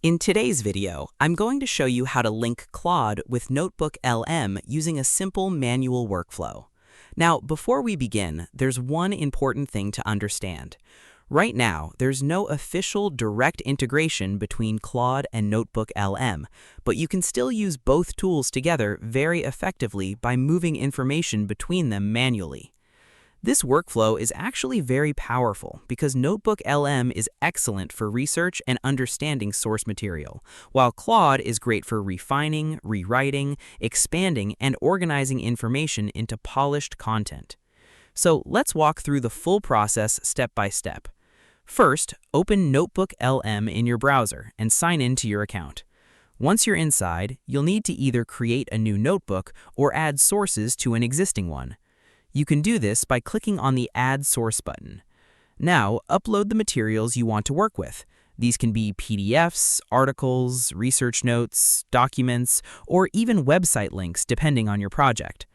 In today's video, I'm going to show you how to link Claude with NotebookLM using a simple manual workflow. Now, before we begin, there's one important thing to understand. Right now, there's no official direct integration between Claude and NotebookLM, but you can still use both tools together very effectively by moving information between them manually. This workflow is actually very powerful because NotebookLM is excellent for research and understanding source material, while Claude is great for refining, rewriting, expanding, and organizing information into polished content. So let's walk through the full process step by step. First, open NotebookLM in your browser and sign in to your account. Once you're inside, you'll need to either create a new notebook or add sources to an existing one. You can do this by clicking on the Add Source button. Now, upload the materials you want to work with. These can be PDFs, articles, research notes, documents, or even website links depending on your project.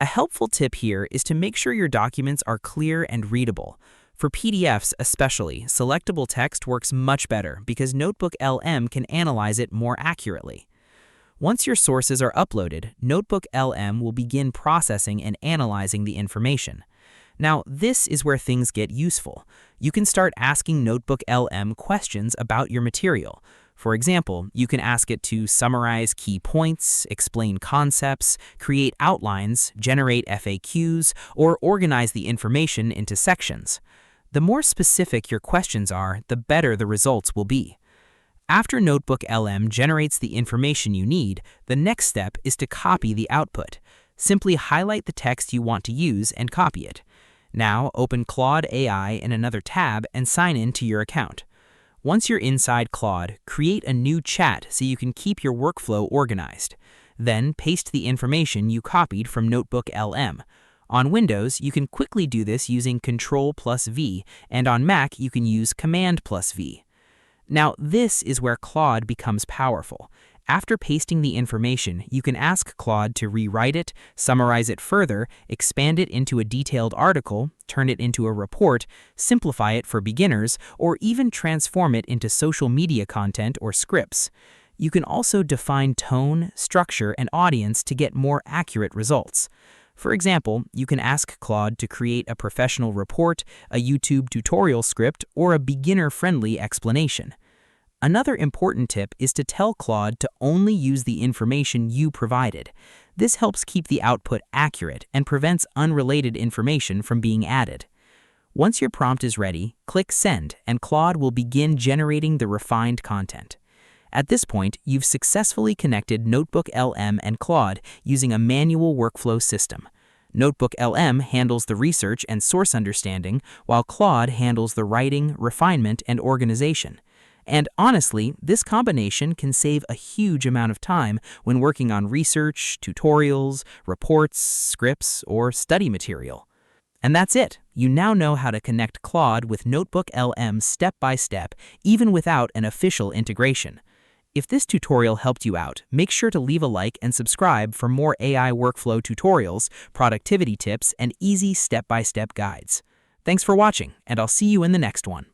A helpful tip here is to make sure your documents are clear and readable. For PDFs especially, selectable text works much better because NotebookLM can analyze it more accurately. Once your sources are uploaded, NotebookLM will begin processing and analyzing the information. Now, this is where things get useful. You can start asking NotebookLM questions about your material. For example, you can ask it to summarize key points, explain concepts, create outlines, generate FAQs, or organize the information into sections. The more specific your questions are, the better the results will be. After NotebookLM generates the information you need, the next step is to copy the output. Simply highlight the text you want to use and copy it. Now, open Claude AI in another tab and sign in to your account. Once you're inside Claude, create a new chat so you can keep your workflow organized. Then, paste the information you copied from NotebookLM. On Windows, you can quickly do this using Ctrl+V, and on Mac, you can use Command+V. Now, this is where Claude becomes powerful. After pasting the information, you can ask Claude to rewrite it, summarize it further, expand it into a detailed article, turn it into a report, simplify it for beginners, or even transform it into social media content or scripts. You can also define tone, structure, and audience to get more accurate results. For example, you can ask Claude to create a professional report, a YouTube tutorial script, or a beginner-friendly explanation. Another important tip is to tell Claude to only use the information you provided. This helps keep the output accurate and prevents unrelated information from being added. Once your prompt is ready, click Send, and Claude will begin generating the refined content. At this point, you've successfully connected NotebookLM and Claude using a manual workflow system. NotebookLM handles the research and source understanding, while Claude handles the writing, refinement, and organization. And honestly, this combination can save a huge amount of time when working on research, tutorials, reports, scripts, or study material. And that's it. You now know how to connect Claude with NotebookLM step by step, even without an official integration. If this tutorial helped you out, make sure to leave a like and subscribe for more AI workflow tutorials, productivity tips, and easy step-by-step guides. Thanks for watching, and I'll see you in the next one.